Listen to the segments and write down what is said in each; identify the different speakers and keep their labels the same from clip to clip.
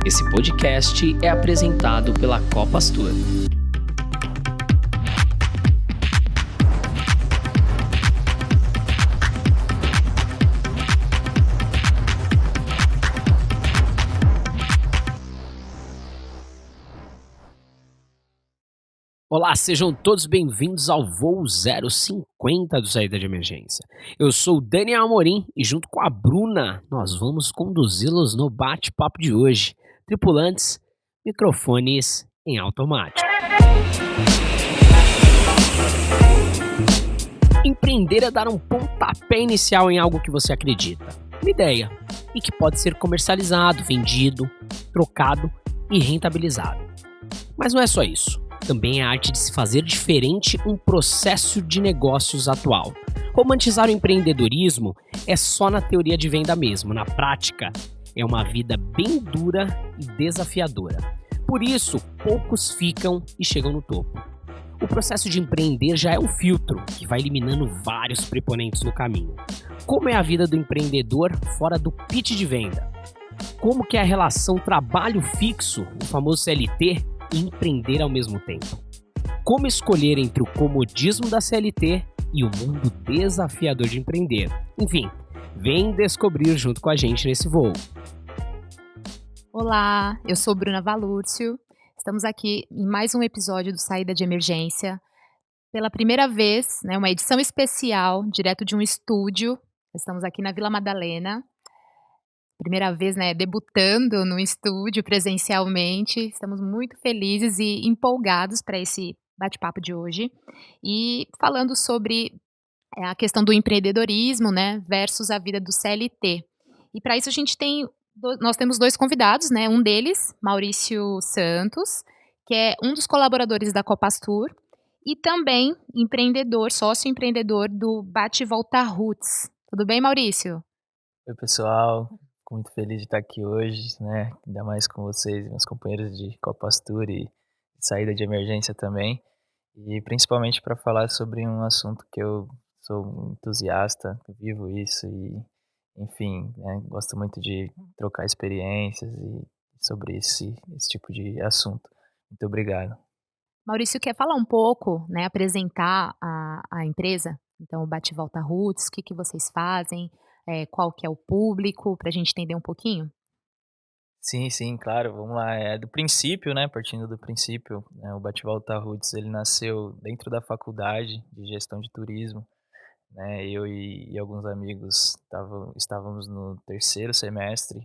Speaker 1: Esse podcast é apresentado pela Copastur. Olá, sejam todos bem-vindos ao voo 050 do Saída de Emergência. Eu sou o Daniel Amorim e junto com a Bruna, nós vamos conduzi-los no bate-papo de hoje. Tripulantes, microfones em automático. Empreender é dar um pontapé inicial em algo que você acredita, uma ideia, e que pode ser comercializado, vendido, trocado e rentabilizado. Mas não é só isso. Também é a arte de se fazer diferente um processo de negócios atual. Romantizar o empreendedorismo é só na teoria de venda mesmo, na prática é uma vida bem dura e desafiadora. Por isso, poucos ficam e chegam no topo. O processo de empreender já é um filtro que vai eliminando vários preponentes no caminho. Como é a vida do empreendedor fora do pitch de venda? Como que é a relação trabalho fixo, o famoso CLT, e empreender ao mesmo tempo? Como escolher entre o comodismo da CLT e o mundo desafiador de empreender? Enfim, vem descobrir junto com a gente nesse voo.
Speaker 2: Olá, eu sou Bruna Valúrcio. Estamos aqui em mais um episódio do Saída de Emergência. Pela primeira vez, uma edição especial, direto de um estúdio. Estamos aqui na Vila Madalena. Primeira vez, debutando no estúdio presencialmente. Estamos muito felizes e empolgados para esse bate-papo de hoje. E falando sobre a questão do empreendedorismo, versus a vida do CLT. E para isso nós temos dois convidados, um deles, Maurício Santos, que é um dos colaboradores da Copastur e também empreendedor, sócio-empreendedor do Bate e Volta Roots. Tudo bem, Maurício?
Speaker 3: Oi, pessoal. Fico muito feliz de estar aqui hoje, ainda mais com vocês, meus companheiros de Copastur e Saída de Emergência também. E principalmente para falar sobre um assunto que eu sou um entusiasta, vivo isso e, enfim, gosto muito de trocar experiências e sobre esse tipo de assunto. Muito obrigado.
Speaker 2: Maurício, quer falar um pouco, apresentar a empresa? Então, o Bate e Volta Roots, o que vocês fazem, qual que é o público, para a gente entender um pouquinho?
Speaker 3: Sim, claro, vamos lá. Do princípio, partindo do princípio, o Bate e Volta Roots, ele nasceu dentro da faculdade de gestão de turismo. Eu e alguns amigos estávamos no terceiro semestre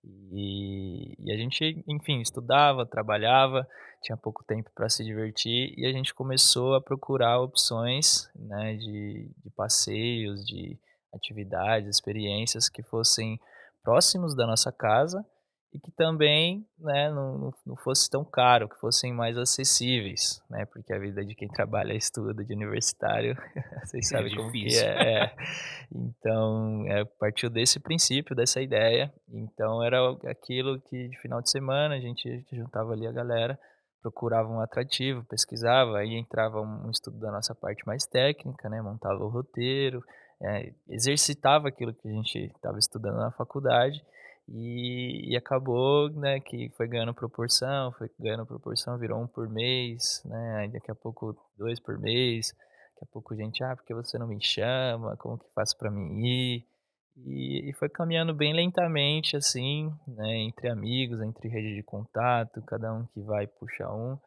Speaker 3: e a gente, enfim, estudava, trabalhava, tinha pouco tempo para se divertir e a gente começou a procurar opções, de passeios, de atividades, experiências que fossem próximos da nossa casa e que também, não fosse tão caro, que fossem mais acessíveis, porque a vida de quem trabalha e estuda, de universitário, vocês sabem como que
Speaker 1: difícil.
Speaker 3: é. Então, partiu desse princípio, dessa ideia. Então, era aquilo que de final de semana a gente juntava ali a galera, procurava um atrativo, pesquisava, aí entrava um estudo da nossa parte mais técnica, montava o roteiro, exercitava aquilo que a gente estava estudando na faculdade. E acabou, que foi ganhando proporção, virou um por mês, aí daqui a pouco 2 por mês, daqui a pouco gente, por que você não me chama, como que faço para mim ir? E foi caminhando bem lentamente, assim, entre amigos, entre rede de contato, cada um que vai puxa um,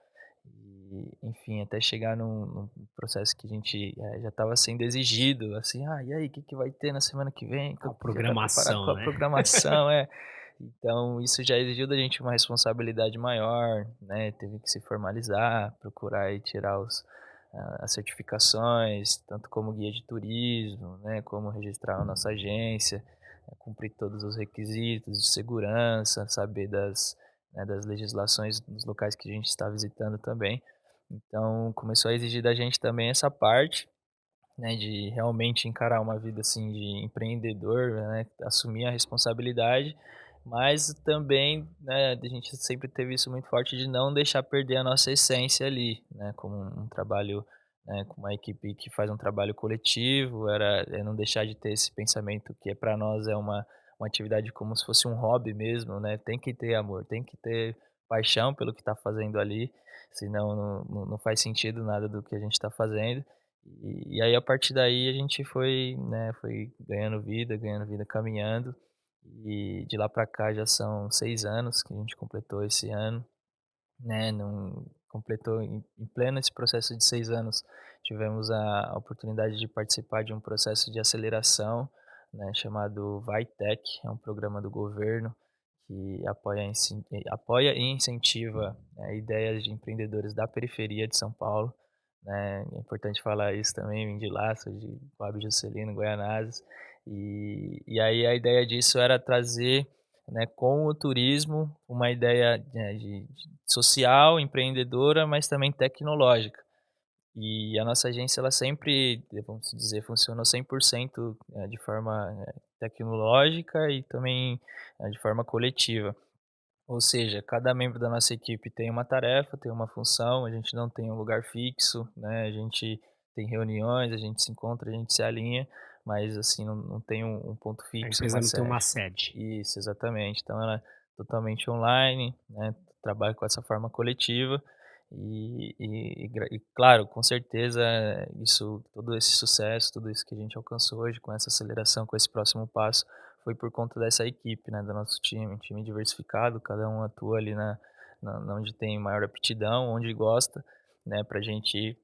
Speaker 3: e enfim, até chegar num processo que a gente já estava sendo exigido, assim, e aí, o que vai ter na semana que vem?
Speaker 1: A
Speaker 3: Já tá
Speaker 1: programação,
Speaker 3: preparado com a programação, Então, isso já exigiu da gente uma responsabilidade maior, teve que se formalizar, procurar e tirar as certificações, tanto como guia de turismo, como registrar a nossa agência, cumprir todos os requisitos de segurança, saber das legislações dos locais que a gente está visitando também. Então, começou a exigir da gente também essa parte, de realmente encarar uma vida assim de empreendedor, assumir a responsabilidade, mas também, a gente sempre teve isso muito forte de não deixar perder a nossa essência ali, como um trabalho, com uma equipe que faz um trabalho coletivo, é não deixar de ter esse pensamento que para nós é uma uma atividade como se fosse um hobby mesmo, né, tem que ter amor, tem que ter paixão pelo que está fazendo ali, senão não faz sentido nada do que a gente está fazendo. E aí a partir daí a gente foi, né, foi ganhando vida, caminhando, e de lá para cá já são 6 anos que a gente completou esse ano, né, não completou em pleno esse processo de 6 anos, tivemos a oportunidade de participar de um processo de aceleração, né, chamado VaiTech, é um programa do governo que apoia e incentiva, né, ideias de empreendedores da periferia de São Paulo, né, é importante falar isso também, vim de lá, sou de Coab Juscelino, Guaianazes, e aí a ideia disso era trazer, né, com o turismo, uma ideia, de social, empreendedora, mas também tecnológica. E a nossa agência ela sempre, vamos dizer, funcionou 100%, de forma, tecnológica e também, de forma coletiva. Ou seja, cada membro da nossa equipe tem uma tarefa, tem uma função, a gente não tem um lugar fixo, né, a gente tem reuniões, a gente se encontra, a gente se alinha, mas assim, não tem um ponto
Speaker 1: A
Speaker 3: fixo,
Speaker 1: empresa
Speaker 3: uma
Speaker 1: não tem uma
Speaker 3: sede.
Speaker 1: sede.
Speaker 3: Isso, exatamente. Então ela é totalmente online, né, trabalha com essa forma coletiva e claro, com certeza isso todo esse sucesso, tudo isso que a gente alcançou hoje com essa aceleração, com esse próximo passo, foi por conta dessa equipe, né, do nosso time, um time diversificado, cada um atua ali na onde tem maior aptidão, onde gosta, né, pra gente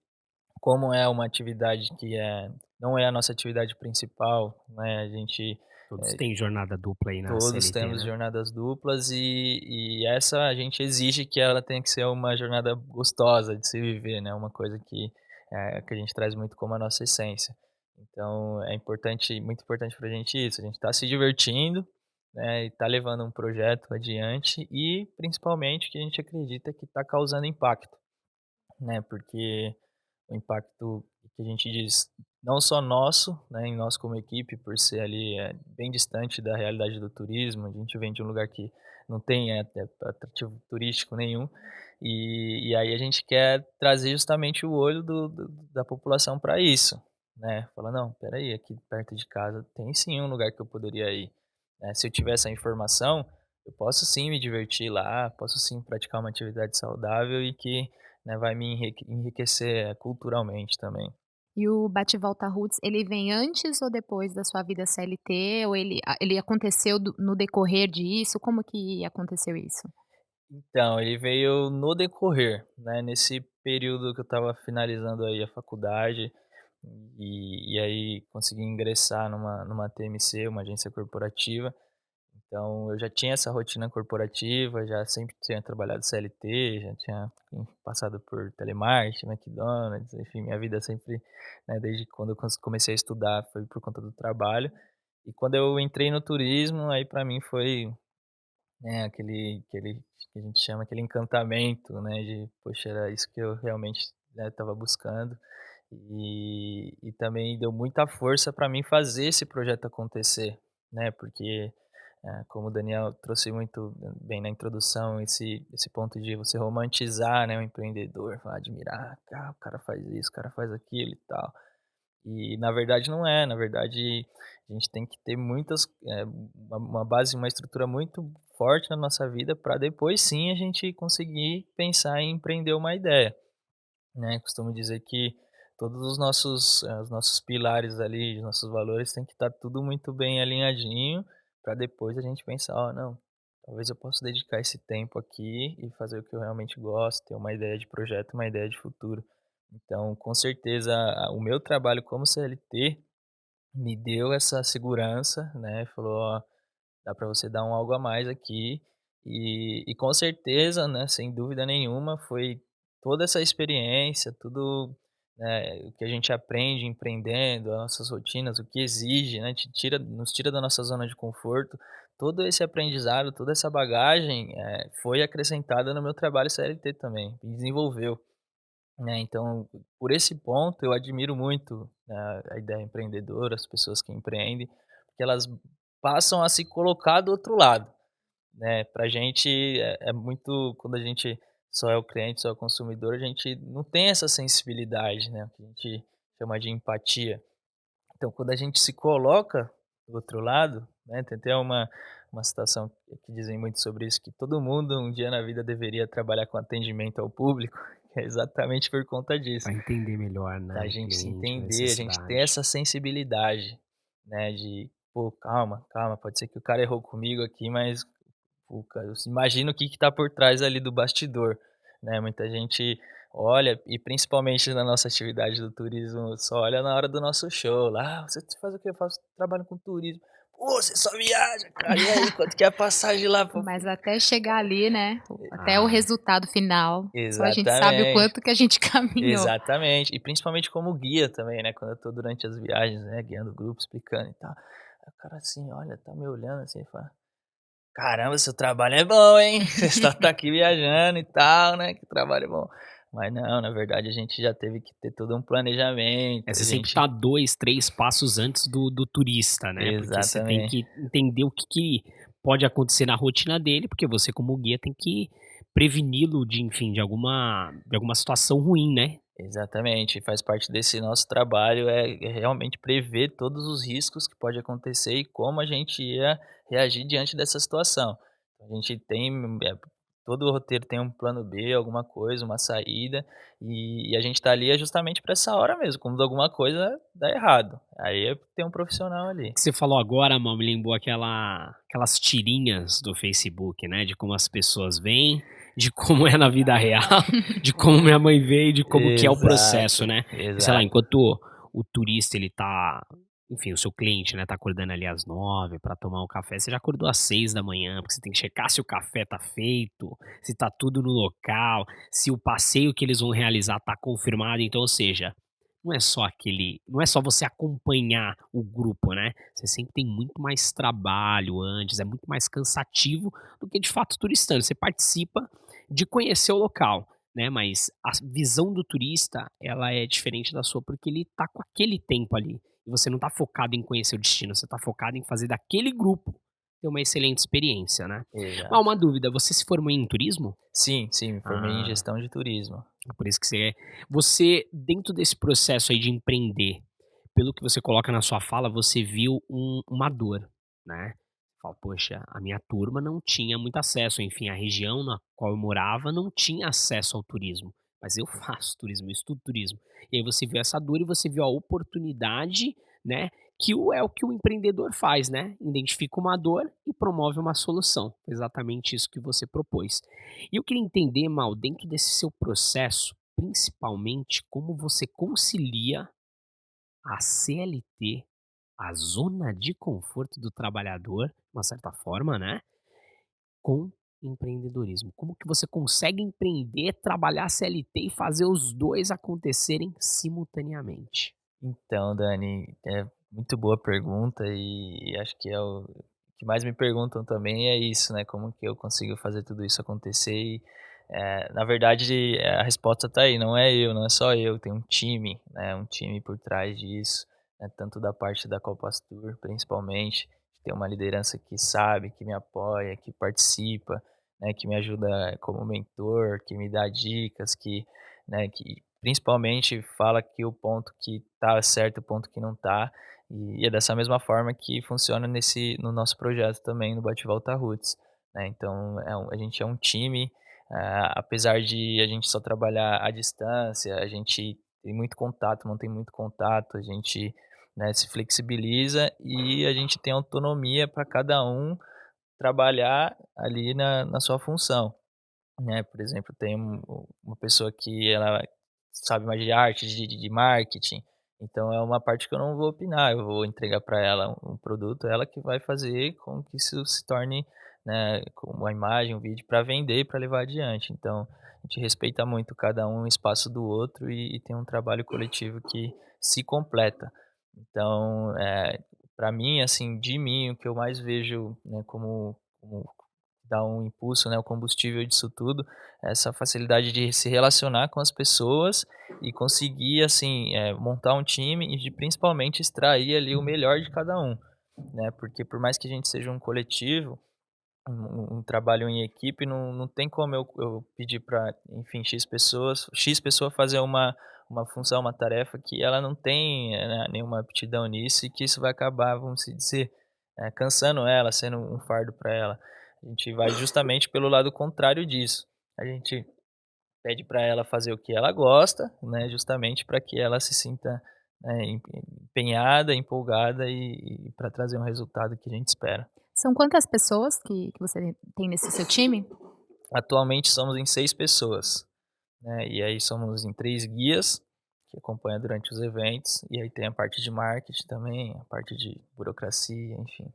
Speaker 3: como é uma atividade que não é a nossa atividade principal, né, a gente,
Speaker 1: Todos
Speaker 3: eh,
Speaker 1: têm jornada dupla aí na
Speaker 3: todos
Speaker 1: CLT,
Speaker 3: temos
Speaker 1: né?
Speaker 3: jornadas duplas e essa a gente exige que ela tenha que ser uma jornada gostosa de se viver, né, uma coisa que a gente traz muito como a nossa essência. Então é importante muito importante pra gente isso, a gente tá se divertindo, né, e tá levando um projeto adiante e principalmente que a gente acredita que tá causando impacto, né, porque o impacto que a gente diz, não só nosso, né, em nós como equipe, por ser ali, bem distante da realidade do turismo, a gente vem de um lugar que não tem, atrativo turístico nenhum, e aí a gente quer trazer justamente o olho da população para isso, né, falar: "Não, espera aí, aqui perto de casa tem sim um lugar que eu poderia ir, né, se eu tiver essa informação, eu posso sim me divertir lá, posso sim praticar uma atividade saudável e que, né, vai me enriquecer culturalmente também."
Speaker 2: E o Bate e Volta Roots, ele vem antes ou depois da sua vida CLT ou ele aconteceu no decorrer disso? Como que aconteceu isso?
Speaker 3: Então, ele veio no decorrer, né, nesse período que eu estava finalizando aí a faculdade, e aí consegui ingressar numa TMC, uma agência corporativa. Então eu já tinha essa rotina corporativa, já sempre tinha trabalhado CLT, já tinha, passado por telemarketing, McDonald's, enfim, minha vida sempre, né, desde quando eu comecei a estudar foi por conta do trabalho. E quando eu entrei no turismo, aí para mim foi, né, aquele que a gente chama aquele encantamento, né, de poxa, era isso que eu realmente, né, estava buscando. E também deu muita força para mim fazer esse projeto acontecer, né, porque como o Daniel trouxe muito bem na introdução, esse ponto de você romantizar, né, o empreendedor, falar, admirar, o cara faz isso, o cara faz aquilo e tal. E na verdade não é, na verdade a gente tem que ter uma base, uma estrutura muito forte na nossa vida para depois sim a gente conseguir pensar em empreender uma ideia, né. Costumo dizer que todos os nossos pilares ali, os nossos valores tem que estar tudo muito bem alinhadinho, para depois a gente pensar: "Ó, não, talvez eu possa dedicar esse tempo aqui e fazer o que eu realmente gosto, ter uma ideia de projeto, uma ideia de futuro." Então, com certeza, o meu trabalho como CLT me deu essa segurança, né, falou: "Ó, dá para você dar um algo a mais aqui." E com certeza, né, sem dúvida nenhuma, foi toda essa experiência, tudo, né, o que a gente aprende empreendendo, as nossas rotinas, o que exige, né, nos tira da nossa zona de conforto, todo esse aprendizado, toda essa bagagem, foi acrescentada no meu trabalho CLT também, me desenvolveu, né. Então, por esse ponto, eu admiro muito a ideia empreendedora, as pessoas que empreendem, porque elas passam a se colocar do outro lado, né. Pra gente é muito quando a gente só é o cliente, só é o consumidor, a gente não tem essa sensibilidade, né, o que a gente chama de empatia. Então quando a gente se coloca do outro lado, né, tem até uma situação que dizem muito sobre isso, que todo mundo um dia na vida deveria trabalhar com atendimento ao público, que é exatamente por conta disso.
Speaker 1: Pra entender melhor,
Speaker 3: Da
Speaker 1: né, o
Speaker 3: gente se
Speaker 1: cliente, a
Speaker 3: entender, a gente ter
Speaker 1: necessidade.
Speaker 3: essa sensibilidade, né, de: "Pô, calma, calma, pode ser que o cara errou comigo aqui, mas o cara eu imagino o que que tá por trás ali do bastidor", né. Muita gente olha e principalmente na nossa atividade do turismo, só olha na hora do nosso show lá: "Ah, você faz o quê?" "Eu faço trabalho com turismo". "Pô, você só viaja, cara, e aí, quanto que é a passagem lá pra".
Speaker 2: Mas até chegar ali, né, até o
Speaker 1: Ah,
Speaker 2: resultado final, só a gente sabe o
Speaker 3: Exatamente.
Speaker 2: quanto que a gente caminhou.
Speaker 3: Exatamente. E principalmente como guia também, né, quando eu tô durante as viagens, né, guiando o grupo, explicando e tal. Aí o cara assim olha, tá me olhando assim e fala: "Caramba, seu trabalho é bom, hein, você só tá aqui viajando e tal, né, que trabalho bom". Mas não, na verdade a gente já teve que ter todo um planejamento, a
Speaker 1: você sempre
Speaker 3: gente
Speaker 1: tá 2, 3 passos antes do turista, né, porque você tem
Speaker 3: exatamente,
Speaker 1: que entender o que pode acontecer na rotina dele, porque você como guia tem que preveni-lo de, enfim, de alguma situação ruim, né.
Speaker 3: exatamente. Faz parte desse nosso trabalho, é realmente prever todos os riscos que pode acontecer e como a gente ia reagir diante dessa situação. A gente tem, todo o roteiro tem um plano B, alguma coisa, uma saída, e a gente tá ali é justamente para essa hora mesmo, quando alguma coisa dá errado, aí tem um profissional ali.
Speaker 1: Que você falou agora, mal, me lembrou aquelas tirinhas do Facebook, né, de como as pessoas veem, de como é na vida real, de como minha mãe vê e de como que é o processo,
Speaker 3: Exato,
Speaker 1: né. Sei lá,
Speaker 3: exato.
Speaker 1: enquanto o turista ele tá, enfim, o seu cliente, né, tá acordando ali às 9 pra tomar um café, você já acordou às 6 da manhã, porque você tem que checar se o café tá feito, se tá tudo no local, se o passeio que eles vão realizar tá confirmado, então, ou seja, não é só você acompanhar o grupo, né, você sempre tem muito mais trabalho antes, é muito mais cansativo do que de fato turistando, você participa de conhecer o local, né, mas a visão do turista, ela é diferente da sua, porque ele tá com aquele tempo ali, e você não tá focado em conhecer o destino, você tá focado em fazer daquele grupo ter uma excelente experiência, né. Mas
Speaker 3: Exato.
Speaker 1: uma dúvida, você se formou em turismo?
Speaker 3: Sim, sim, me formei em
Speaker 1: Ah.
Speaker 3: gestão de turismo.
Speaker 1: Por isso que você dentro desse processo aí de empreender, pelo que você coloca na sua fala, você viu uma dor, né. Fala: "Poxa, a minha turma não tinha muito acesso, enfim, a região na qual eu morava não tinha acesso ao turismo, mas eu faço turismo, eu estudo turismo". E aí você viu essa dor e você viu a oportunidade, né, o que o empreendedor faz, né, identifica uma dor e promove uma solução. Exatamente isso que você propôs. E eu queria entender, Mal, dentro desse seu processo, principalmente como você concilia a CLT, a zona de conforto do trabalhador, de uma certa forma, né, com empreendedorismo. Como que você consegue empreender, trabalhar CLT e fazer os 2 acontecerem simultaneamente?
Speaker 3: Então, Dani, é muito boa pergunta e acho que é o que mais me perguntam também é isso, né, como que eu consigo fazer tudo isso acontecer e, na verdade, a resposta tá aí, não é eu, não é só eu, tem um time, né, um time por trás disso, né, tanto da parte da Copastur, principalmente, tem uma liderança que sabe, que me apoia, que participa, né, que me ajuda como mentor, que me dá dicas, que principalmente fala que o ponto que tá certo, o ponto que não tá, e é dessa mesma forma que funciona no nosso projeto também, no Bate Volta Roots, né, então a gente é um time, apesar de a gente só trabalhar à distância, a gente tem muito contato, mantém muito contato, a gente, né, se flexibiliza e a gente tem autonomia para cada um trabalhar ali na sua função. Né, por exemplo, tem uma pessoa que ela sabe mais de arte, de marketing, então é uma parte que eu não vou opinar, eu vou entregar para ela um produto, ela que vai fazer com que isso se torne, né, com uma imagem, um vídeo para vender e pra levar adiante. Então, a gente respeita muito cada um o espaço do outro e tem um trabalho coletivo que se completa. Então, pra mim, assim, de mim, o que eu mais vejo, né, como dá um impulso, né, o combustível disso tudo, essa facilidade de se relacionar com as pessoas e conseguir, assim, montar um time e de principalmente extrair ali o melhor de cada um, né, porque por mais que a gente seja um coletivo, um trabalho em equipe, não tem como eu pedir para, enfim, X pessoa fazer uma função, uma tarefa que ela não tem, né, nenhuma aptidão nisso e que isso vai acabar, vamos se dizer, cansando ela, sendo um fardo para ela. A gente vai justamente pelo lado contrário disso. A gente pede para ela fazer o que ela gosta, né, justamente para que ela se sinta, empenhada, empolgada e pra trazer um resultado que a gente espera.
Speaker 2: São quantas pessoas que você tem nesse seu time?
Speaker 3: Atualmente somos em 6 pessoas, né, e aí somos em 3 guias, que acompanham durante os eventos, e aí tem a parte de marketing também, a parte de burocracia, enfim.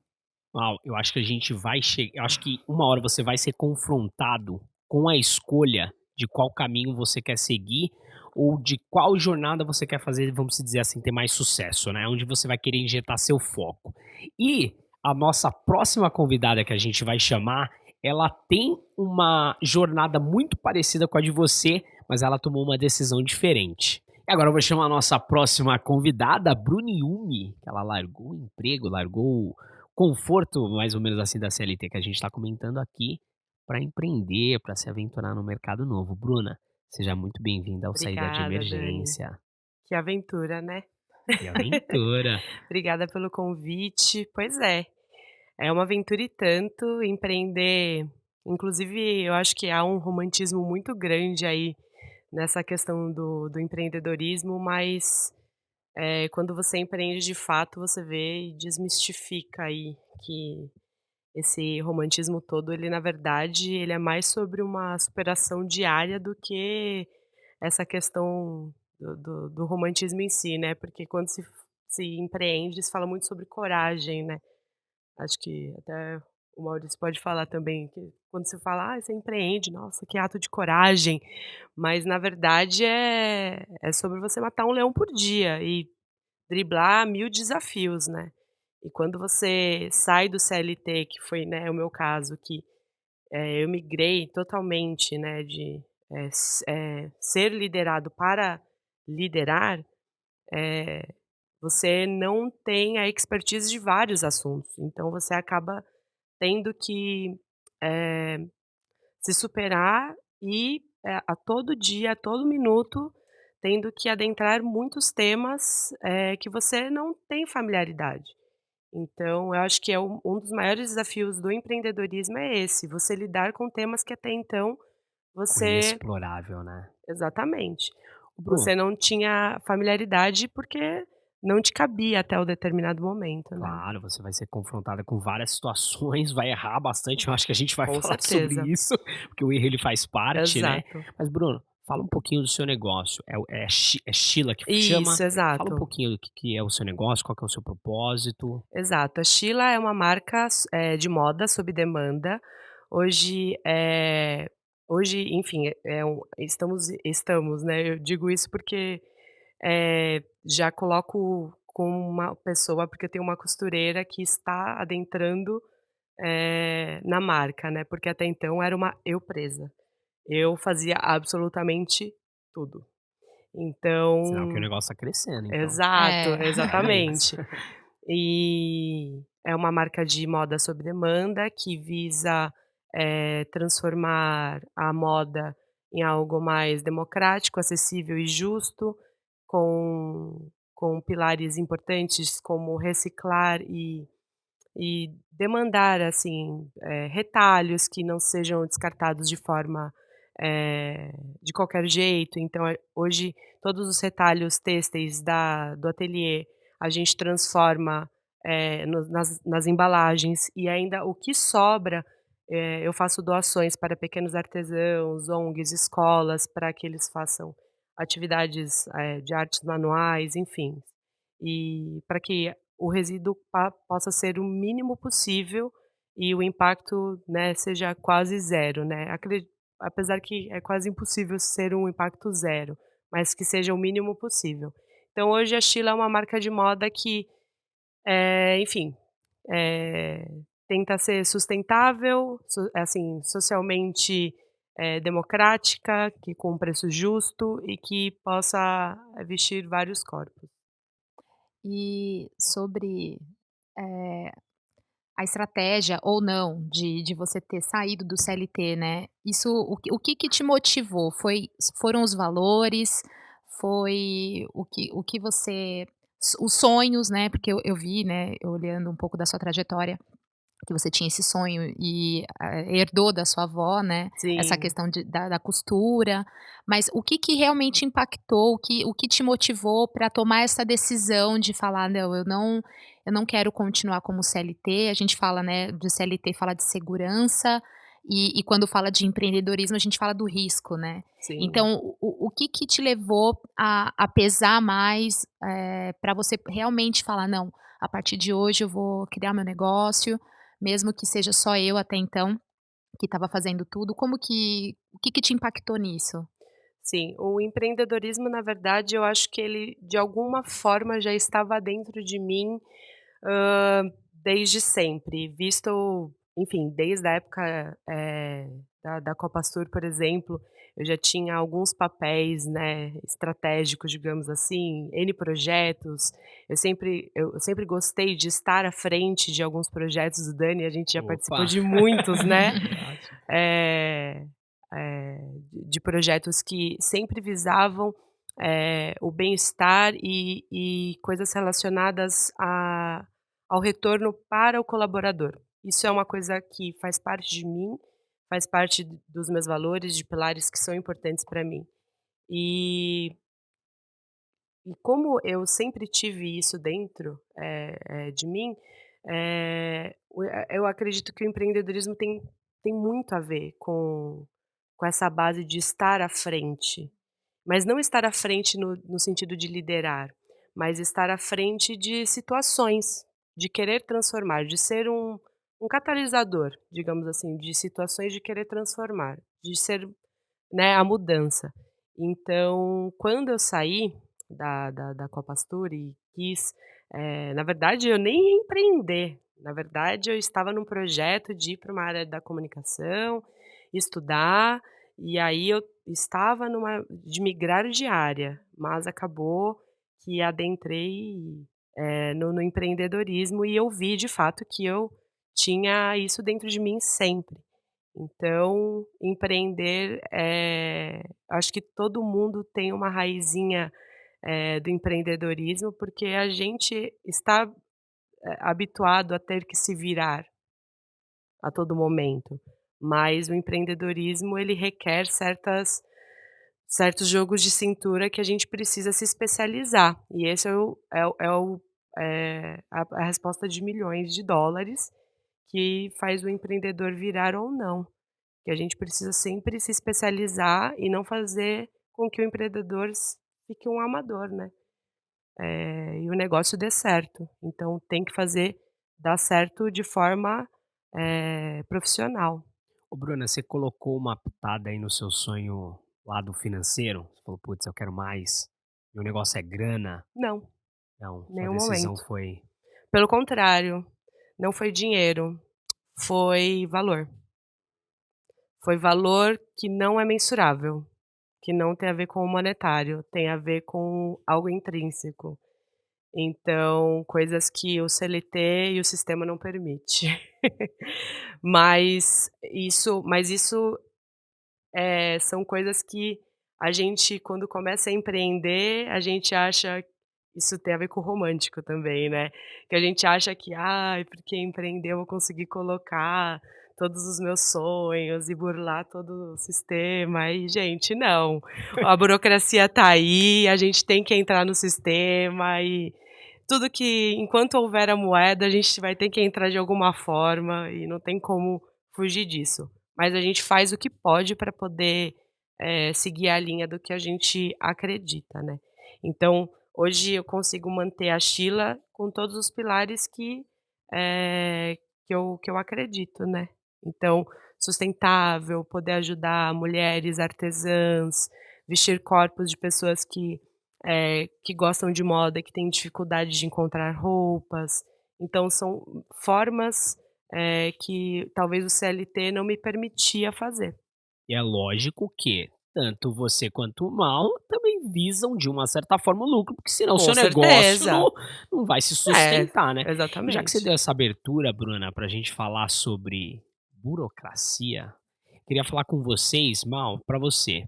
Speaker 1: Uau, eu acho que a gente vai chegar. Eu acho que uma hora você vai ser confrontado com a escolha de qual caminho você quer seguir ou de qual jornada você quer fazer, vamos dizer assim, ter mais sucesso, né? Onde você vai querer injetar seu foco. E a nossa próxima convidada que a gente vai chamar, ela tem uma jornada muito parecida com a de você, mas ela tomou uma decisão diferente. E agora eu vou chamar a nossa próxima convidada, a Bruni Yumi, que ela largou o emprego, largou conforto, mais ou menos assim, da CLT que a gente está comentando aqui, para empreender, para se aventurar no mercado novo. Bruna, seja muito bem-vinda ao Saída de
Speaker 4: Obrigada, Dani.
Speaker 1: Emergência.
Speaker 4: Que aventura, né?
Speaker 1: Que aventura!
Speaker 4: Obrigada pelo convite. Pois é uma aventura e tanto empreender. Inclusive, eu acho que há um romantismo muito grande aí nessa questão do empreendedorismo, mas quando você empreende de fato, você vê e desmistifica aí que esse romantismo todo, ele na verdade, ele é mais sobre uma superação diária do que essa questão do romantismo em si, né, porque quando se empreende, se fala muito sobre coragem, né. Acho que até o Maurício pode falar também que quando se fala: "Ah, você empreende, nossa, que ato de coragem", mas na verdade é sobre você matar um leão por dia e driblar 1000 desafios, né. E quando você sai do CLT, que foi, né, o meu caso, que, eu migrei totalmente, né, de, ser liderado para liderar, você não tem a expertise de vários assuntos, então você acaba tendo que, eh, se superar e, a todo dia, a todo minuto, tendo que adentrar muitos temas, que você não tem familiaridade. Então, eu acho que é um dos maiores desafios do empreendedorismo é esse, você lidar com temas que até então
Speaker 1: O
Speaker 4: você
Speaker 1: inexplorável, né?
Speaker 4: exatamente.
Speaker 1: Ô, Bru,
Speaker 4: Você não tinha familiaridade, porque não te cabia até o determinado momento, né.
Speaker 1: claro, você vai ser confrontada com várias situações, vai errar bastante, eu acho que a gente vai
Speaker 4: Com
Speaker 1: falar sobre
Speaker 4: certeza.
Speaker 1: isso, porque o erro ele faz parte, né.
Speaker 4: Exato.
Speaker 1: Mas Bruno, fala um pouquinho do seu negócio, é Sheila que chama?
Speaker 4: Isso,
Speaker 1: Fala um
Speaker 4: exato.
Speaker 1: pouquinho do que é o seu negócio, qual que é o seu propósito.
Speaker 4: Exato. A Sheila é uma marca de moda sob demanda. Hoje, hoje, enfim, estamos, né, eu digo isso porque, já coloco como uma pessoa porque eu tenho uma costureira que está adentrando, na marca, né, porque até então era uma eu presa. Eu fazia absolutamente tudo.
Speaker 1: Sinal que o
Speaker 4: Então
Speaker 1: negócio tá crescendo então.
Speaker 4: exato,
Speaker 2: É.
Speaker 1: Parabéns.
Speaker 4: exatamente. E é uma marca de moda sob demanda que visa, transformar a moda em algo mais democrático, acessível e justo, com pilares importantes como reciclar e demandar, assim, retalhos que não sejam descartados de forma, de qualquer jeito. Então, hoje todos os retalhos têxteis do ateliê, a gente transforma, nas embalagens e ainda o que sobra, eu faço doações para pequenos artesãos, ONGs, escolas, para que eles façam atividades, de artes manuais, enfim. E para que o resíduo possa ser o mínimo possível e o impacto, né, seja quase zero, né. Apesar que é quase impossível ser um impacto zero, mas que seja o mínimo possível. Então hoje a Sheila é uma marca de moda que, enfim, eh, tenta ser sustentável, assim, socialmente, democrática, que com preço justo e que possa vestir vários corpos.
Speaker 2: E sobre, eh, a estratégia ou não de você ter saído do CLT, né, isso o que te motivou? Foram os valores? Foi o que você os sonhos, né, porque eu vi, né, olhando um pouco da sua trajetória, que você tinha esse sonho e, herdou da sua avó, né, essa
Speaker 4: Sim,
Speaker 2: questão da costura, mas o que que realmente impactou, o que te motivou para tomar essa decisão de falar: "Não, eu não quero continuar como CLT", a gente fala, né, de CLT fala de segurança, e quando fala de empreendedorismo a gente fala do risco, né.
Speaker 4: sim.
Speaker 2: Então o que que te levou a pesar mais, pra você realmente falar: "Não, a partir de hoje eu vou criar meu negócio, mesmo que seja só eu até então, que estava fazendo tudo", o que que te impactou nisso?
Speaker 4: Sim, o empreendedorismo, na verdade, eu acho que ele, de alguma forma, já estava dentro de mim, desde sempre, visto, enfim, desde a época, da Copastur, por exemplo, eu já tinha alguns papéis, né, estratégicos, digamos assim, N projetos, eu sempre gostei de estar à frente de alguns projetos, o Dani, a gente já participou
Speaker 1: Opa!
Speaker 4: de muitos, né.
Speaker 3: Verdade.
Speaker 4: eh de projetos que sempre visavam, o bem-estar e coisas relacionadas ao retorno para o colaborador. Isso é uma coisa que faz parte de mim, faz parte dos meus valores, de pilares que são importantes para mim. E e como eu sempre tive isso dentro, de mim, eu acredito que o empreendedorismo tem muito a ver com essa base de estar à frente, mas não estar à frente no sentido de liderar, mas estar à frente de situações, de querer transformar, de ser um catalisador, digamos assim, de situações de querer transformar, de ser, né, a mudança. Então, quando eu saí da Copastur e quis, na verdade eu nem ia empreender, na verdade eu estava num projeto de ir para uma área da comunicação, estudar, e aí eu estava numa de migrar de área, mas acabou que adentrei, no empreendedorismo e eu vi de fato que eu tinha isso dentro de mim sempre. Então, empreender, acho que todo mundo tem uma raizinha, do empreendedorismo, porque a gente está, habituado a ter que se virar a todo momento, mas o empreendedorismo ele requer certos jogos de cintura que a gente precisa se especializar, e esse é a resposta de milhões de dólares que faz o empreendedor virar ou não. Que a gente precisa sempre se especializar e não fazer com que o empreendedor fique um amador, né, e o negócio dê certo. Então tem que fazer dar certo de forma, profissional.
Speaker 1: Ô Bruna, você colocou uma pitada aí no seu sonho lado financeiro? Você falou: "Putz, eu quero mais, meu negócio é grana".
Speaker 4: Não,
Speaker 1: Não,
Speaker 4: em
Speaker 1: sua
Speaker 4: nenhum
Speaker 1: decisão
Speaker 4: momento.
Speaker 1: foi
Speaker 4: Pelo contrário, não foi dinheiro, foi valor. Foi valor que não é mensurável, que não tem a ver com o monetário, tem a ver com algo intrínseco. Então, coisas que o CLT e o sistema não permite. Mas isso, são coisas que a gente, quando começa a empreender, a gente acha, isso tem a ver com o romântico também, né, que a gente acha que: "Ai, porque empreender eu vou conseguir colocar todos os meus sonhos e burlar todo o sistema", e gente, não. A burocracia tá aí, a gente tem que entrar no sistema e tudo que enquanto houver a moeda, a gente vai ter que entrar de alguma forma e não tem como fugir disso. Mas a gente faz o que pode para poder, seguir a linha do que a gente acredita, né. Então, hoje eu consigo manter a Sheila com todos os pilares que eu acredito, né. Então, sustentável, poder ajudar mulheres artesãs, vestir corpos de pessoas que gostam de moda, que têm dificuldade de encontrar roupas. Então são formas, que talvez o CLT não me permitia fazer.
Speaker 1: e é lógico que tanto você quanto o Mal também visam, de uma certa forma, o lucro, porque senão o
Speaker 4: Com
Speaker 1: seu negócio
Speaker 4: certeza.
Speaker 1: não vai se
Speaker 4: É,
Speaker 1: sustentar, né. E já que você
Speaker 4: exatamente.
Speaker 1: deu essa abertura, Bruna, pra gente falar sobre burocracia, queria falar com vocês, Mal, pra você,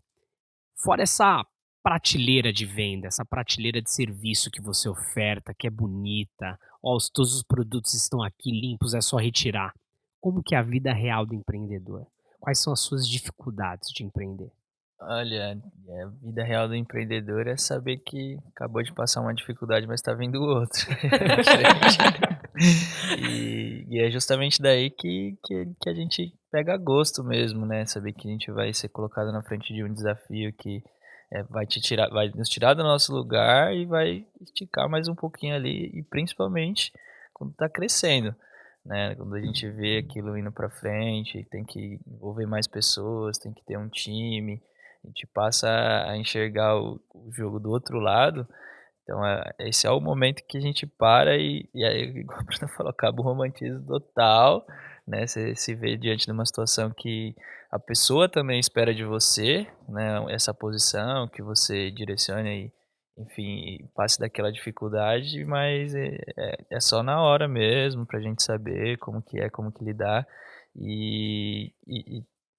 Speaker 1: fora essa prateleira de venda, essa prateleira de serviço que você oferta, que é bonita, ó, todos os produtos estão aqui limpos, é só retirar. Como que é a vida real do empreendedor? Quais são as suas dificuldades de empreender?
Speaker 3: Olha, a vida real do empreendedor é saber que acabou de passar uma dificuldade, mas está vindo outra. E é justamente daí que a gente pega gosto mesmo, né? Saber que a gente vai ser colocado na frente de um desafio que vai nos tirar do nosso lugar e vai esticar mais um pouquinho ali, e principalmente quando está crescendo, né? Quando a gente vê aquilo indo para frente, tem que envolver mais pessoas, tem que ter um time, a gente passa a enxergar o jogo do outro lado. Então, esse é o momento que a gente para e aí, igual a Bruna falou, acaba o romantismo total, né, você se vê diante de uma situação que a pessoa também espera de você, né, essa posição, que você direcione e, enfim, passe daquela dificuldade, mas é só na hora mesmo, pra gente saber como que lidar. E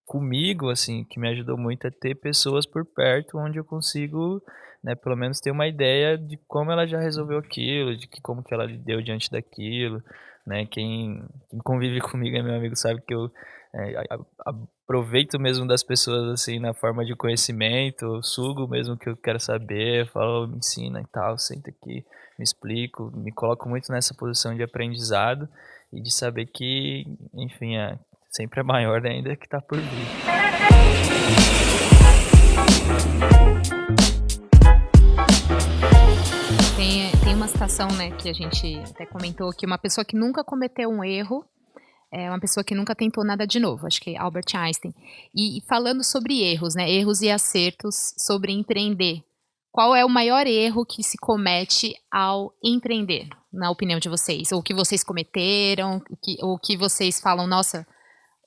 Speaker 3: comigo, assim, que me ajudou muito é ter pessoas por perto onde eu consigo, né, pelo menos ter uma ideia de como ela já resolveu aquilo, de que como que ela lidou diante daquilo, né? Quem convive comigo é meu amigo, sabe que eu aproveito mesmo das pessoas, assim, na forma de conhecimento, eu sugo mesmo o que eu quero saber, falo, me ensina e tal, senta aqui, me explico, me coloco muito nessa posição de aprendizado e de saber que, enfim, sempre é maior ainda que tá por vir.
Speaker 2: Tem uma situação, né, que a gente até comentou, que uma pessoa que nunca cometeu um erro é uma pessoa que nunca tentou nada de novo, acho que é Albert Einstein. E falando sobre erros, né, erros e acertos sobre empreender, qual é o maior erro que se comete ao empreender, na opinião de vocês? Ou que vocês cometeram, ou que vocês falam, nossa,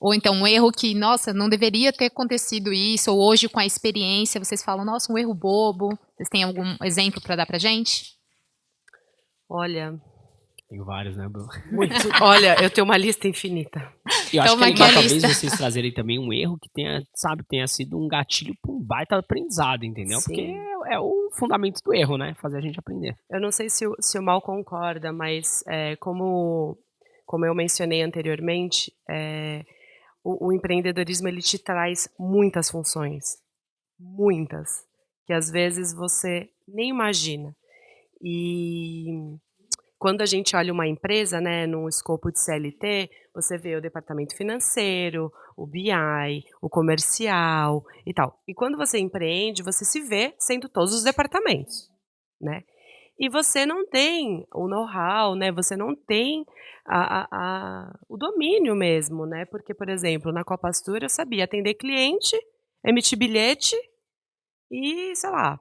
Speaker 2: ou então um erro que, nossa, não deveria ter acontecido isso, ou hoje com a experiência vocês falam, nossa, um erro bobo. Vocês têm algum exemplo para dar pra gente?
Speaker 4: Olha,
Speaker 1: Tenho vários, né, Bruno?
Speaker 4: muito. Olha, eu tenho uma lista infinita.
Speaker 1: E eu acho
Speaker 2: Toma
Speaker 1: que é
Speaker 2: aqui a
Speaker 1: legal, talvez
Speaker 2: lista.
Speaker 1: vocês trazerem também um erro que tenha sido um gatilho para um baita aprendizado, entendeu? Porque
Speaker 4: Sim.
Speaker 1: é o fundamento do erro, né? Fazer a gente aprender.
Speaker 4: Eu não sei se o Mal concorda, mas como eu mencionei anteriormente, o empreendedorismo ele te traz muitas funções, muitas, que às vezes você nem imagina. E quando a gente olha uma empresa, né, num escopo de CLT, você vê o departamento financeiro, o BI, o comercial e tal. E quando você empreende, você se vê sendo todos os departamentos, né? E você não tem o know-how, né? Você não tem o domínio mesmo, né? Porque, por exemplo, na Copa Astur eu sabia atender cliente, emitir bilhete e, sei lá,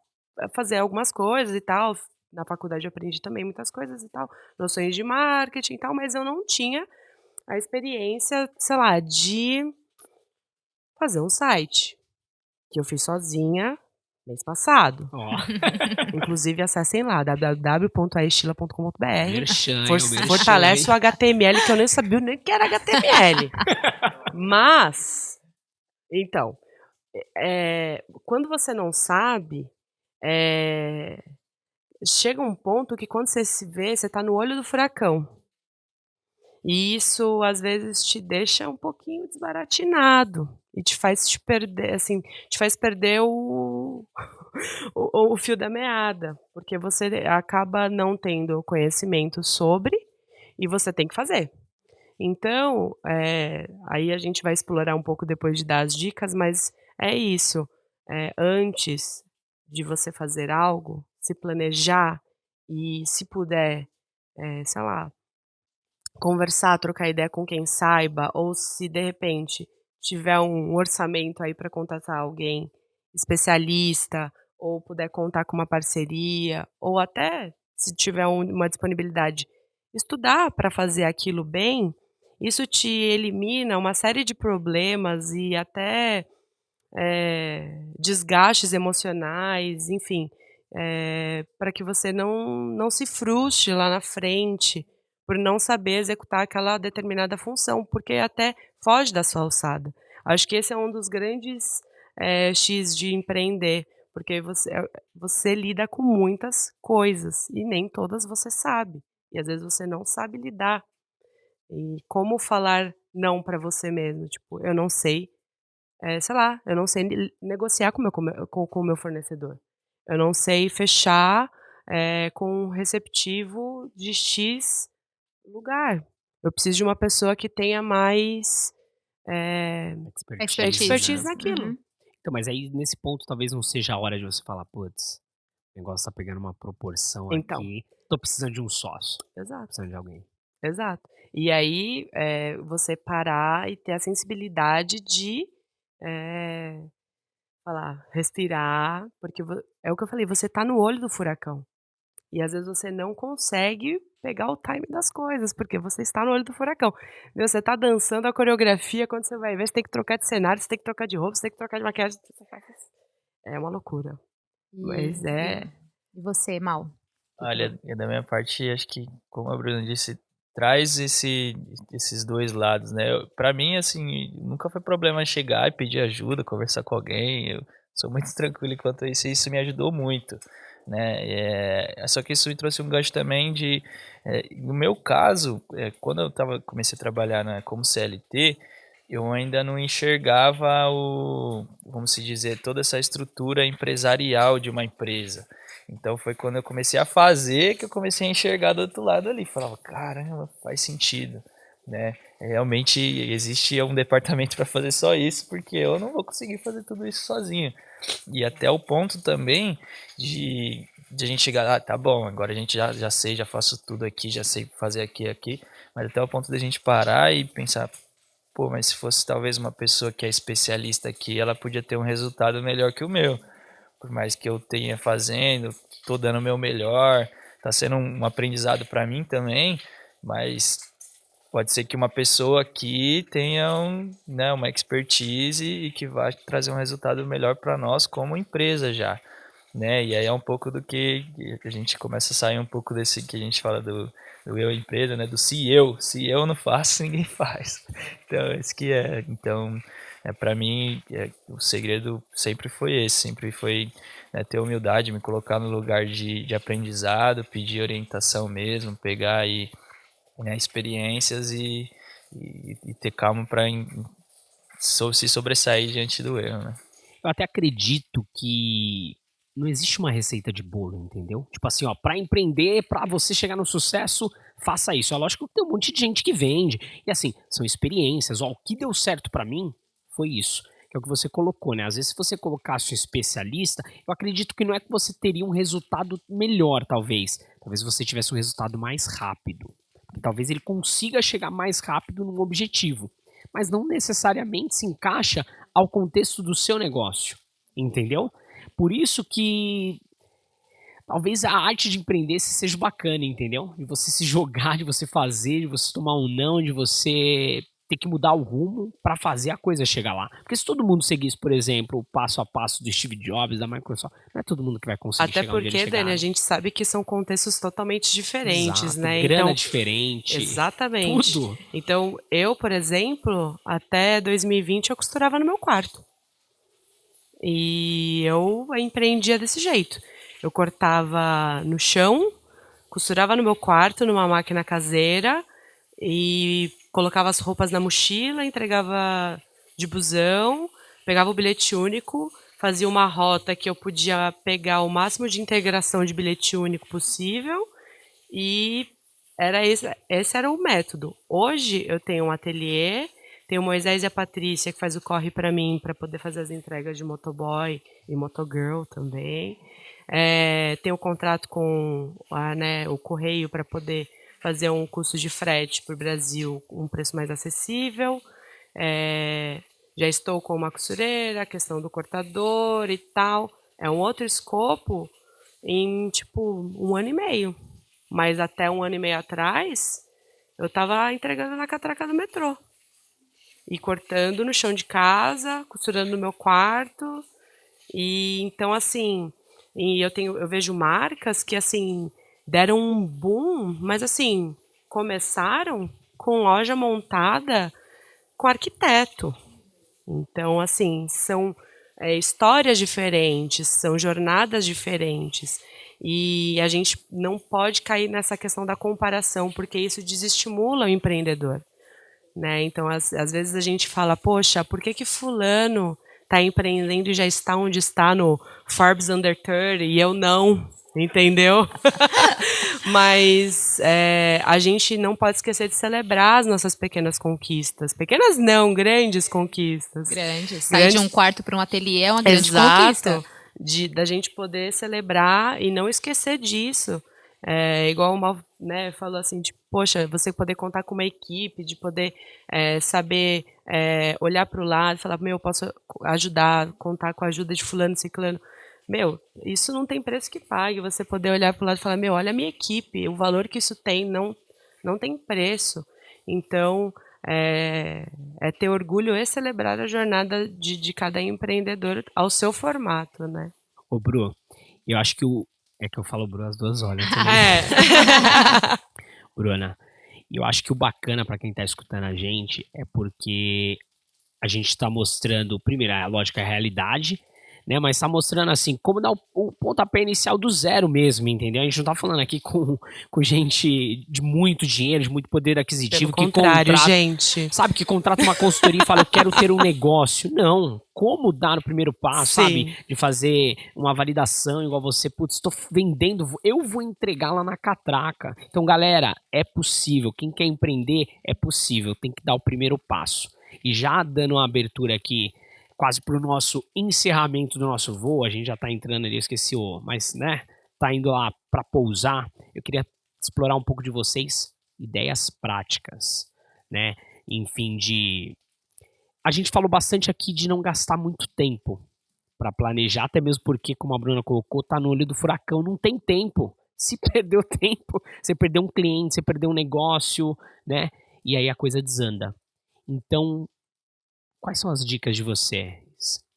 Speaker 4: fazer algumas coisas e tal. Na faculdade eu aprendi também muitas coisas e tal, noções de marketing e tal, mas eu não tinha a experiência, sei lá, de fazer um site, que eu fiz sozinha mês passado.
Speaker 1: Ó,
Speaker 4: Inclusive, acessem lá, www.aestila.com.br.
Speaker 1: merchan, hein, o merchan,
Speaker 4: Fortalece
Speaker 1: hein?
Speaker 4: o HTML, que eu nem sabia nem que era HTML. Mas, então, quando você não sabe, chega um ponto que quando você se vê, você está no olho do furacão. E isso, às vezes, te deixa um pouquinho desbaratinado. E te faz te perder, assim, te faz perder o fio da meada. Porque você acaba não tendo conhecimento sobre e você tem que fazer. Então, aí a gente vai explorar um pouco depois de dar as dicas, mas é isso. Antes de você fazer algo, se planejar e, se puder, sei lá, conversar, trocar ideia com quem saiba, ou se de repente tiver um orçamento aí para contratar alguém especialista, ou puder contar com uma parceria, ou até se tiver uma disponibilidade, estudar para fazer aquilo bem, isso te elimina uma série de problemas e até desgastes emocionais, enfim, para que você não se frustre lá na frente por não saber executar aquela determinada função, porque até foge da sua alçada. Acho que esse é um dos grandes X de empreender, porque você lida com muitas coisas e nem todas você sabe. E às vezes você não sabe lidar. E como falar não para você mesmo, tipo, eu não sei, sei lá, eu não sei negociar com o meu fornecedor. Eu não sei fechar, com um receptivo de X lugar. Eu preciso de uma pessoa que tenha mais, expertise
Speaker 1: Né?
Speaker 4: naquilo.
Speaker 2: Uhum.
Speaker 1: Então, mas aí nesse ponto talvez não seja a hora de você falar, putz, o negócio tá pegando uma proporção
Speaker 4: Então,
Speaker 1: aqui, tô precisando de um sócio,
Speaker 4: exato.
Speaker 1: precisando de alguém.
Speaker 4: Exato. E aí, você parar e ter a sensibilidade de, eh, falar, respirar, porque é o que eu falei, você tá no olho do furacão. E às vezes você não consegue pegar o time das coisas, porque você está no olho do furacão. Meu, você tá dançando a coreografia, quando você vai ver, você tem que trocar de cenário, você tem que trocar de roupa, você tem que trocar de maquiagem. É uma loucura.
Speaker 2: E
Speaker 4: Mas
Speaker 2: e você, Mal?
Speaker 3: Olha, e da minha parte, acho que, como a Bruna disse, traz esses 2 lados, né. Pra mim, assim, nunca foi problema chegar e pedir ajuda, conversar com alguém, eu sou muito tranquilo quanto a isso e isso me ajudou muito, né. Só que isso me trouxe um gancho também de, no meu caso, quando eu comecei a trabalhar, né, como CLT, eu ainda não enxergava vamos se dizer, toda essa estrutura empresarial de uma empresa. Então foi quando eu comecei a fazer que eu comecei a enxergar do outro lado ali. Falava, caramba, faz sentido, né? Realmente existe um departamento para fazer só isso, porque eu não vou conseguir fazer tudo isso sozinho. E até o ponto também de a gente chegar, tá bom, agora a gente já sei, já faço tudo aqui, já sei fazer aqui, mas até o ponto da gente parar e pensar, pô, mas se fosse talvez uma pessoa que é especialista aqui, ela podia ter um resultado melhor que o meu. Por mais que eu tenha fazendo, tô dando o meu melhor, tá sendo um aprendizado para mim também, mas pode ser que uma pessoa aqui tenha né, uma expertise e que vai trazer um resultado melhor para nós como empresa já, né? E aí é um pouco do que a gente começa a sair um pouco desse que a gente fala do eu empresa, né? Do se eu não faço, ninguém faz. Então, esse que é. Então, para mim, o segredo sempre foi esse, sempre foi, né, ter humildade, me colocar no lugar de aprendizado, pedir orientação mesmo, pegar aí, né, experiências e ter calma para se sobressair diante do erro, né?
Speaker 1: Eu até acredito que não existe uma receita de bolo, entendeu? Tipo assim, ó, pra empreender, pra você chegar no sucesso, faça isso. É lógico que tem um monte de gente que vende. E assim, são experiências. Ó, o que deu certo pra mim foi isso. Que é o que você colocou, né? Às vezes, se você colocasse um especialista, eu acredito que não é que você teria um resultado melhor, talvez. Talvez você tivesse um resultado mais rápido. Talvez ele consiga chegar mais rápido num objetivo. Mas não necessariamente se encaixa ao contexto do seu negócio, entendeu? Por isso que talvez a arte de empreender seja bacana, entendeu? De você se jogar, de você fazer, de você tomar um não, de você ter que mudar o rumo para fazer a coisa chegar lá. Porque se todo mundo seguisse, por exemplo, o passo a passo do Steve Jobs, da Microsoft, não é todo mundo que vai conseguir
Speaker 4: até
Speaker 1: chegar onde ele
Speaker 4: porque, Dani, a
Speaker 1: chegaram.
Speaker 4: gente sabe que são contextos totalmente diferentes,
Speaker 1: Exato,
Speaker 4: né,
Speaker 1: grana
Speaker 4: então
Speaker 1: diferente,
Speaker 4: exatamente.
Speaker 1: tudo.
Speaker 4: Então eu, por exemplo, até 2020 eu costurava no meu quarto. E eu empreendia desse jeito. Eu cortava no chão, costurava no meu quarto, numa máquina caseira, e colocava as roupas na mochila, entregava de busão, pegava o bilhete único, fazia uma rota que eu podia pegar o máximo de integração de bilhete único possível, e esse era o método. Hoje eu tenho um ateliê, tenho o Moisés e a Patrícia que faz o corre para mim para poder fazer as entregas de motoboy e motogirl também. Tenho um contrato com né, o correio para poder fazer um custo de frete para o Brasil com um preço mais acessível. Já estou com uma costureira, a questão do cortador e tal. É um outro escopo em tipo 1 ano e meio. Mas até 1 ano e meio atrás, eu estava entregando na catraca do metrô. E cortando no chão de casa, costurando no meu quarto. E então, assim, eu vejo marcas que, assim, deram um boom, mas, assim, começaram com loja montada com arquiteto. Então, assim, são histórias diferentes, são jornadas diferentes. E a gente não pode cair nessa questão da comparação, porque isso desestimula o empreendedor, né? Então, às vezes a gente fala, poxa, por que fulano está empreendendo e já está onde está no Forbes Under 30 e eu não, entendeu? Mas a gente não pode esquecer de celebrar as nossas pequenas conquistas. Pequenas não, grandes conquistas.
Speaker 2: Grandes. Sair de um quarto para um ateliê é uma grande conquista.
Speaker 4: Da gente poder celebrar e não esquecer disso. Igual o Mal, né, falou assim, tipo, poxa, você poder contar com uma equipe, de poder saber olhar para o lado e falar, meu, eu posso ajudar, contar com a ajuda de fulano, ciclano. Meu, isso não tem preço que pague. Você poder olhar para o lado e falar, meu, olha a minha equipe, o valor que isso tem não tem preço. Então, ter orgulho e celebrar a jornada de cada empreendedor ao seu formato, né?
Speaker 1: Ô, Bru, eu acho que é que eu falo Bru, as duas olham também. Bruna, eu acho que o bacana para quem tá escutando a gente é porque a gente tá mostrando, primeiro, lógico, a realidade, né? Mas tá mostrando, assim, como dar o pontapé inicial do zero mesmo, entendeu? A gente não tá falando aqui com gente de muito dinheiro, de muito poder aquisitivo.
Speaker 4: Pelo contrário, gente.
Speaker 1: Sabe, que contrata uma consultoria e fala, eu quero ter um negócio. Não. Como dar o primeiro passo,
Speaker 4: Sim.
Speaker 1: sabe? De fazer uma validação igual você, putz, estou vendendo, eu vou entregar lá na catraca. Então, galera, é possível. Quem quer empreender, é possível. Tem que dar o primeiro passo. E já dando uma abertura aqui, quase pro nosso encerramento do nosso voo, a gente já tá entrando ali, eu esqueci mas, né, tá indo lá para pousar. Eu queria explorar um pouco de vocês, ideias práticas, né? Enfim, a gente falou bastante aqui de não gastar muito tempo para planejar, até mesmo porque, como a Bruna colocou, tá no olho do furacão, não tem tempo. Se perdeu tempo, você perdeu um cliente, você perdeu um negócio, né? E aí a coisa desanda. Então, quais são as dicas de vocês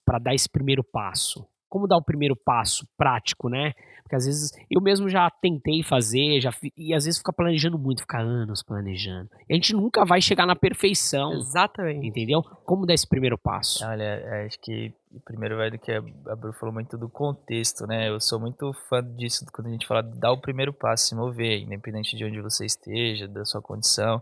Speaker 1: para dar esse primeiro passo? Como dar o primeiro passo prático, né? Porque às vezes eu mesmo já tentei fazer, e às vezes fica planejando muito, fica anos planejando. E a gente nunca vai chegar na perfeição.
Speaker 4: Exatamente.
Speaker 1: Entendeu? Como dar esse primeiro passo?
Speaker 3: Olha, acho que primeiro vai do que a Bru falou muito do contexto, né? Eu sou muito fã disso, quando a gente fala de dar o primeiro passo, se mover, independente de onde você esteja, da sua condição,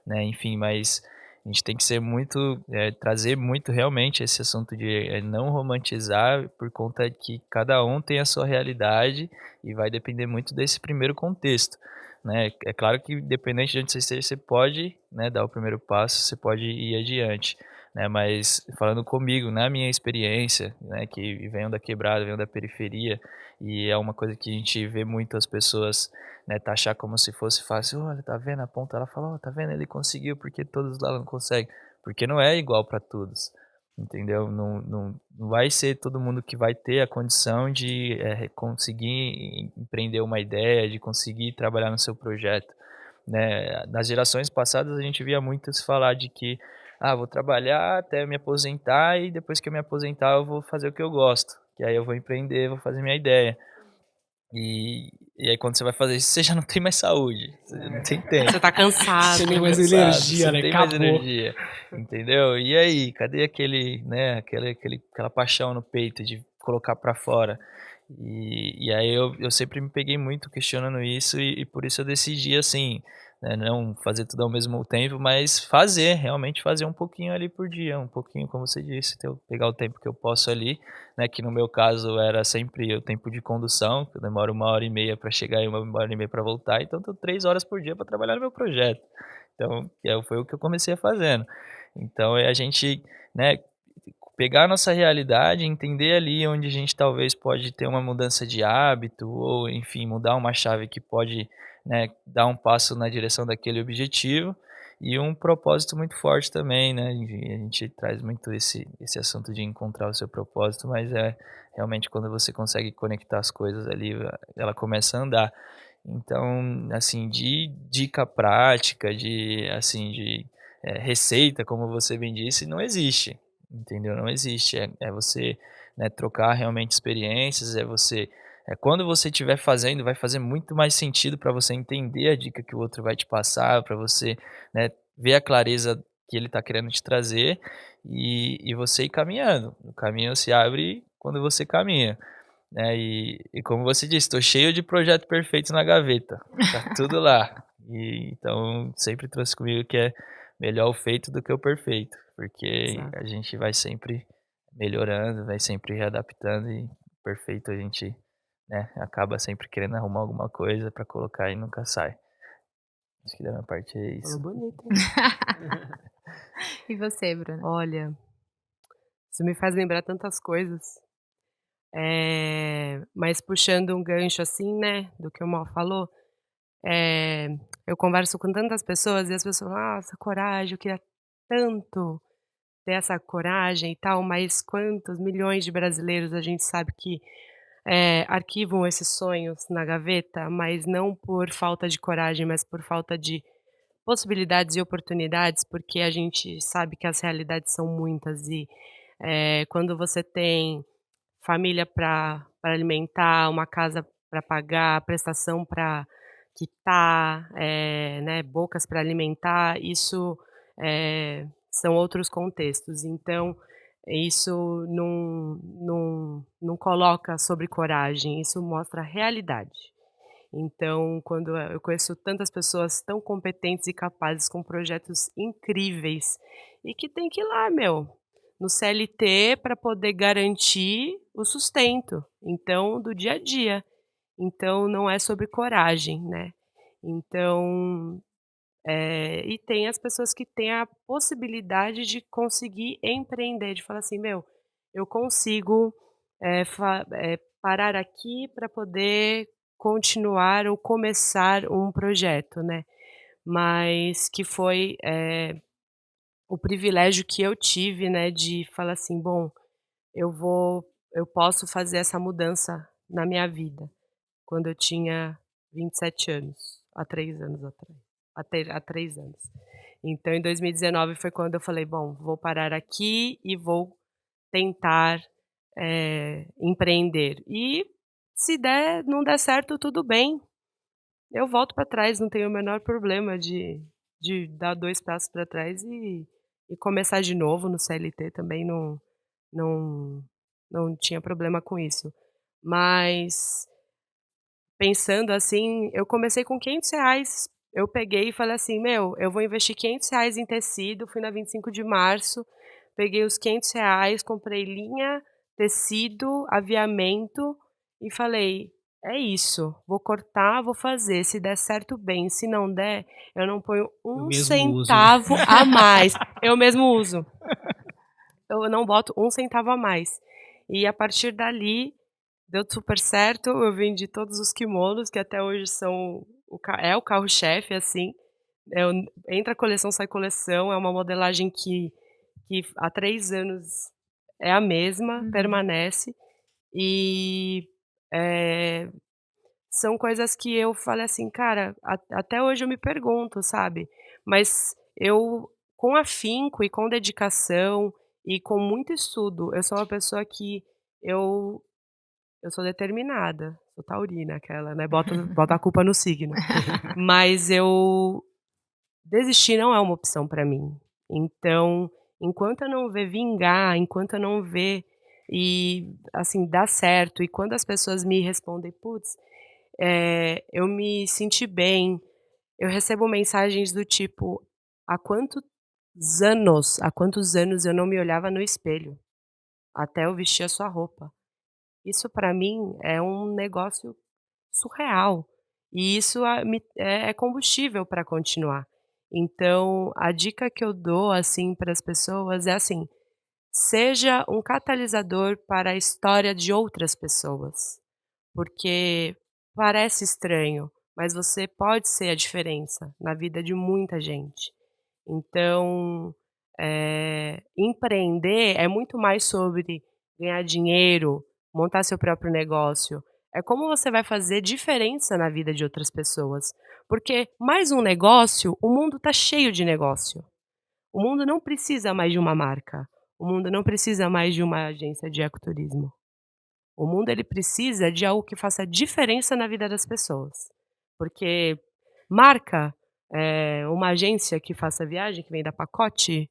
Speaker 3: né? Enfim, mas a gente tem que ser muito, trazer muito realmente esse assunto de não romantizar, por conta que cada um tem a sua realidade e vai depender muito desse primeiro contexto, né? É claro que independente de onde você esteja, você pode, né, dar o primeiro passo, você pode ir adiante, né? Mas falando comigo, na minha experiência, né, que venho da quebrada, venho da periferia, e é uma coisa que a gente vê muito as pessoas, né, taxar como se fosse fácil. Olha, tá vendo a ponta? Ela fala, tá vendo? Ele conseguiu, porque todos lá não conseguem. Porque não é igual para todos, entendeu? Não vai ser todo mundo que vai ter a condição de conseguir empreender uma ideia, de conseguir trabalhar no seu projeto, né? Nas gerações passadas a gente via muito se falar de que vou trabalhar até me aposentar e depois que eu me aposentar eu vou fazer o que eu gosto, que aí eu vou empreender, vou fazer minha ideia. E aí quando você vai fazer isso, você já não tem mais saúde, você não tem tempo.
Speaker 4: Você tá cansado.
Speaker 1: Você tem mais energia,
Speaker 3: você
Speaker 1: né?
Speaker 3: tem mais energia, entendeu? E aí, cadê aquela paixão no peito de colocar pra fora? E aí eu sempre me peguei muito questionando isso e por isso eu decidi, assim, né, não fazer tudo ao mesmo tempo, mas realmente fazer um pouquinho ali por dia, um pouquinho, como você disse, pegar o tempo que eu posso ali, né, que no meu caso era sempre o tempo de condução, que eu demoro 1h30 para chegar e 1h30 para voltar, então eu tenho 3 horas por dia para trabalhar no meu projeto. Então, foi o que eu comecei fazendo. Então, é a gente, né, pegar a nossa realidade, entender ali onde a gente talvez pode ter uma mudança de hábito ou, enfim, mudar uma chave que pode, né, dar um passo na direção daquele objetivo e um propósito muito forte também, né? A gente traz muito esse assunto de encontrar o seu propósito, mas realmente quando você consegue conectar as coisas ali, ela começa a andar. Então, assim, de dica prática, de receita, como você bem disse, não existe. Entendeu? Não existe. É você, né, trocar realmente experiências, quando você estiver fazendo, vai fazer muito mais sentido para você entender a dica que o outro vai te passar, para você, né, ver a clareza que ele está querendo te trazer e você ir caminhando. O caminho se abre quando você caminha, né. E como você disse, estou cheio de projetos perfeitos na gaveta, tá tudo lá. E então sempre trouxe comigo que é melhor o feito do que o perfeito, porque
Speaker 4: Exato.
Speaker 3: a gente vai sempre melhorando, vai sempre readaptando e perfeito a gente, né, acaba sempre querendo arrumar alguma coisa pra colocar e nunca sai. Acho que da minha parte é
Speaker 4: Falou
Speaker 3: isso.
Speaker 4: bonito, hein.
Speaker 2: E você, Bruna?
Speaker 4: Olha, isso me faz lembrar tantas coisas. Mas puxando um gancho, assim, né, do que o Mal falou, eh, eu converso com tantas pessoas e as pessoas falam: "Nossa, coragem, eu queria tanto ter essa coragem e tal", mas quantos milhões de brasileiros a gente sabe que, arquivam esses sonhos na gaveta, mas não por falta de coragem, mas por falta de possibilidades e oportunidades, porque a gente sabe que as realidades são muitas e, quando você tem família para alimentar, uma casa para pagar, prestação para quitar, né, bocas para alimentar, isso, são outros contextos. Então, isso não coloca sobre coragem, isso mostra a realidade. Então, quando eu conheço tantas pessoas tão competentes e capazes com projetos incríveis e que tem que ir lá, meu, no CLT para poder garantir o sustento, então, do dia a dia. Então não é sobre coragem, né. Então, e tem as pessoas que têm a possibilidade de conseguir empreender, de falar assim: "Meu, eu consigo, parar aqui para poder continuar ou começar um projeto", né. Mas que foi, o privilégio que eu tive, né, de falar assim: "Bom, eu posso fazer essa mudança na minha vida", quando eu tinha 27 anos, há 3 anos atrás, há 3 anos. Então em 2019 foi quando eu falei: "Bom, vou parar aqui e vou tentar, empreender". E se não der certo, tudo bem, eu volto para trás, não tenho o menor problema de dar 2 passos para trás e começar de novo no CLT também não não tinha problema com isso. Mas, pensando assim, eu comecei com R$ 500, eu peguei e falei assim: "Meu, eu vou investir R$ 500 em tecido", fui na 25 de março, peguei os R$ 500, comprei linha, tecido, aviamento e falei: "É isso, vou cortar, vou fazer, se der certo bem, se não der, eu não ponho
Speaker 1: Eu
Speaker 4: um
Speaker 1: mesmo uso.
Speaker 4: centavo a mais". Eu mesmo uso. Eu não boto um centavo a mais. E a partir dali, deu super certo, eu vendi todos os kimonos, que até hoje são o carro-chefe, assim, eu entra coleção, sai coleção, é uma modelagem que há 3 anos é a mesma,
Speaker 2: Uhum.
Speaker 4: permanece, e, eh, são coisas que eu falei assim: "Cara", até hoje eu me pergunto, sabe, mas eu, com afinco e com dedicação e com muito estudo, eu sou uma pessoa que eu eu sou determinada, sou taurina, aquela, né, bota a culpa no signo. Mas eu desistir não é uma opção pra mim. Então, enquanto eu não ver vingar, enquanto eu não ver e, assim, dar certo, e quando as pessoas me respondem: "Putz, eu me senti bem", eu recebo mensagens do tipo: há quantos anos eu não me olhava no espelho, até eu vestir a sua roupa". Isso para mim é um negócio surreal. E isso é combustível para continuar. Então, a dica que eu dou, assim, para as pessoas é assim: seja um catalisador para a história de outras pessoas, porque parece estranho, mas você pode ser a diferença na vida de muita gente. Então, empreender é muito mais sobre ganhar dinheiro, montar seu próprio negócio. É como você vai fazer diferença na vida de outras pessoas. Porque mais um negócio, o mundo está cheio de negócio. O mundo não precisa mais de uma marca. O mundo não precisa mais de uma agência de ecoturismo. O mundo ele precisa de algo que faça diferença na vida das pessoas. Porque marca, uma agência que faça viagem, que venda pacote,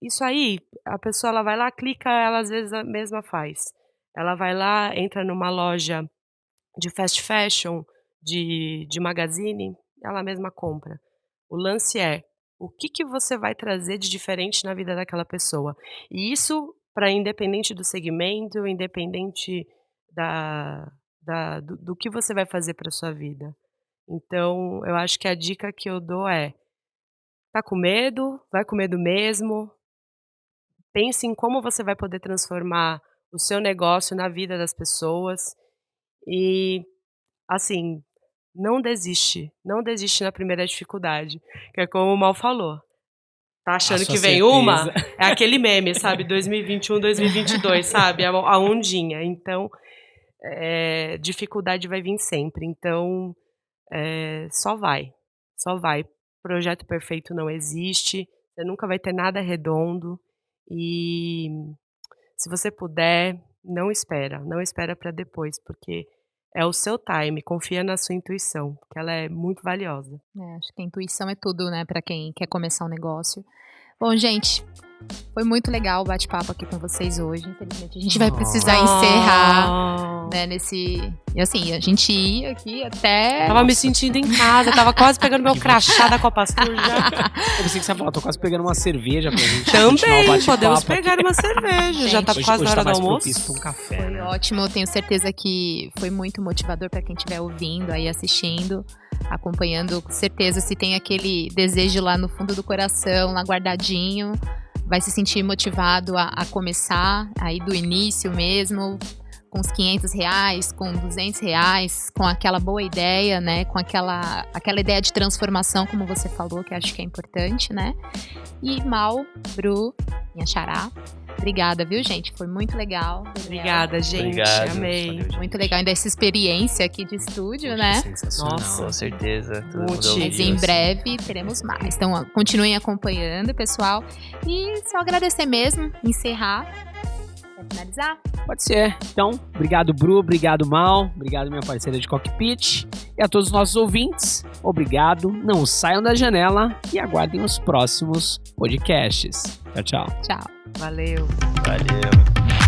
Speaker 4: isso aí, a pessoa ela vai lá, clica, ela às vezes a mesma faz. Ela vai lá, entra numa loja de fast fashion, de magazine, ela mesma compra. O lance é, o que você vai trazer de diferente na vida daquela pessoa? E isso, para independente do segmento, independente do que você vai fazer para sua vida. Então, eu acho que a dica que eu dou é: tá com medo? Vai com medo mesmo. Pense em como você vai poder transformar o seu negócio na vida das pessoas. E, assim, não desiste. Não desiste na primeira dificuldade. Que é como o Mal falou. Tá achando que vem uma? É aquele meme, sabe? 2021, 2022, sabe? A ondinha. Então, dificuldade vai vir sempre. Então, só vai. Só vai. Projeto perfeito não existe. Você nunca vai ter nada redondo. E se você puder, não espera. Não espera para depois, porque é o seu time. Confia na sua intuição, porque ela é muito valiosa.
Speaker 2: Acho que a intuição é tudo, né, para quem quer começar um negócio. Bom, gente, foi muito legal o bate-papo aqui com vocês hoje. Infelizmente, a gente vai precisar encerrar, né, E assim, a gente ia aqui até...
Speaker 4: Tava me sentindo em casa, tava quase pegando meu crachá da Copa Suja.
Speaker 1: Eu pensei que você ia falar, tô quase pegando uma cerveja pra gente
Speaker 4: Também, podemos pegar uma cerveja. Gente, já tá quase na hora do almoço.
Speaker 1: Um café,
Speaker 2: foi
Speaker 1: né?
Speaker 2: ótimo, eu tenho certeza que foi muito motivador para quem estiver ouvindo aí, assistindo, acompanhando. Com certeza, se tem aquele desejo lá no fundo do coração, lá guardadinho, vai se sentir motivado a começar aí do início mesmo, com os R$500, com R$200, com aquela boa ideia, né? Com aquela ideia de transformação, como você falou, que acho que é importante, né? E Mal, Bru, minha xará, obrigada, viu, gente? Foi muito legal.
Speaker 4: Obrigada, gente.
Speaker 3: Obrigado.
Speaker 4: Amei.
Speaker 3: Valeu, gente.
Speaker 2: Muito legal ainda essa experiência aqui de estúdio, né?
Speaker 1: Sensacional.
Speaker 4: Nossa.
Speaker 3: Com certeza. Todo
Speaker 4: Muito
Speaker 3: mundo
Speaker 4: chique.
Speaker 2: Mas
Speaker 3: ouviu,
Speaker 2: em
Speaker 3: assim.
Speaker 2: breve teremos mais. Então, ó, continuem acompanhando, pessoal. E só agradecer mesmo, encerrar. Quer finalizar?
Speaker 1: Pode ser. Então, obrigado, Bru, obrigado, Mal, obrigado, minha parceira de cockpit. E a todos os nossos ouvintes, obrigado. Não saiam da janela e aguardem os próximos podcasts. Tchau, tchau.
Speaker 2: Tchau.
Speaker 4: Valeu.
Speaker 3: Valeu.